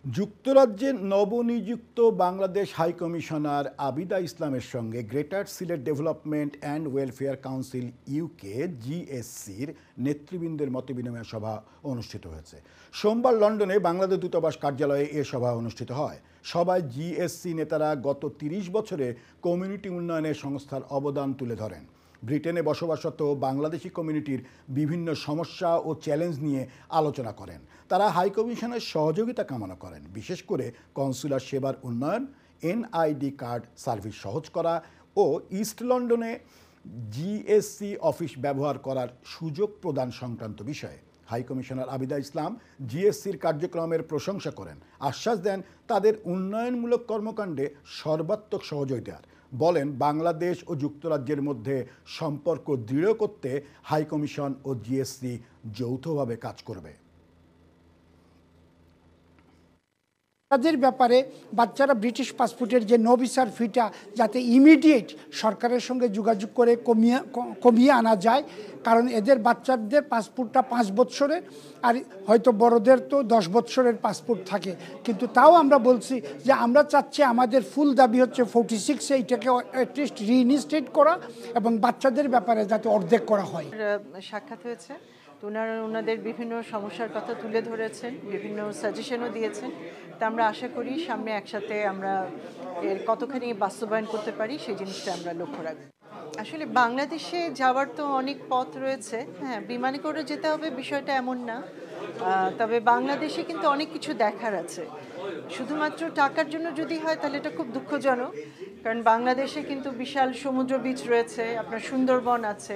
যুক্তরাজ্যের নবনিযুক্ত বাংলাদেশ হাইকমিশনার আবিদা ইসলামের সঙ্গে greater Sylhet development and welfare council UK জিএসসির নেতৃবৃন্দের মতবিনিময় সভা অনুষ্ঠিত হয়েছে। সোমবার লন্ডনে বাংলাদেশ দূতাবাস কার্যালয়ে এ সভা অনুষ্ঠিত হয়। সভায় জিএসসি নেতারা গত ৩০ বছরে কমিউনিটি উন্নয়নে সংস্থার অবদান তুলে ধরেন। ব্রিটেনে বসবাসরত বাংলাদেশি কমিউনিটির বিভিন্ন সমস্যা ও চ্যালেঞ্জ নিয়ে আলোচনা করেন। তারা হাইকমিশনের সহযোগিতা কামনা করেন, বিশেষ করে কনসুলার সেবার উন্নয়ন, এনআইডি কার্ড সার্ভিস সহজ করা ও ইস্ট লন্ডনে জিএসসি অফিস ব্যবহার করার সুযোগ প্রদান সংক্রান্ত বিষয়ে। হাইকমিশনার আবিদা ইসলাম জিএসসির কার্যক্রমের প্রশংসা করেন, আশ্বাস দেন তাদের উন্নয়নমূলক কর্মকাণ্ডে সর্বাত্মক সহযোগিতার। বলেন, বাংলাদেশ ও যুক্তরাজ্যের মধ্যে সম্পর্ক দৃঢ় করতে হাইকমিশন ও জিএসসি যৌথভাবে কাজ করবে। তাদের ব্যাপারে বাচ্চারা ব্রিটিশ পাসপোর্টের যে নো ভিসার ফিটা যাতে ইমিডিয়েট সরকারের সঙ্গে যোগাযোগ করে কমিয়ে আনা যায়, কারণ এদের বাচ্চাদের পাসপোর্টটা 5 বছরের, আর হয়তো বড়দের তো 10 বছরের পাসপোর্ট থাকে। কিন্তু তাও আমরা বলছি যে আমরা চাচ্ছি, আমাদের ফুল দাবি হচ্ছে 46, এইটাকে অ্যাটলিস্ট রিইনস্টেট করা এবং বাচ্চাদের ব্যাপারে যাতে অর্ধেক করা হয়। সাক্ষাৎ হয়েছে, ওনাদের বিভিন্ন সমস্যার কথা তুলে ধরেছেন, বিভিন্ন সাজেশনও দিয়েছেন। তা আমরা আশা করি সামনে একসাথে আমরা এর কতখানি বাস্তবায়ন করতে পারি সেই জিনিসটা আমরা লক্ষ্য রাখব। আসলে বাংলাদেশে যাওয়ার তো অনেক পথ রয়েছে, হ্যাঁ, বিমানে করে যেতে হবে বিষয়টা এমন না। তবে বাংলাদেশে কিন্তু অনেক কিছু দেখার আছে। শুধুমাত্র টাকার জন্য যদি হয় তাহলে এটা খুব দুঃখজনক, কারণ বাংলাদেশে কিন্তু বিশাল সমুদ্র বীচ রয়েছে, আপনার সুন্দরবন আছে।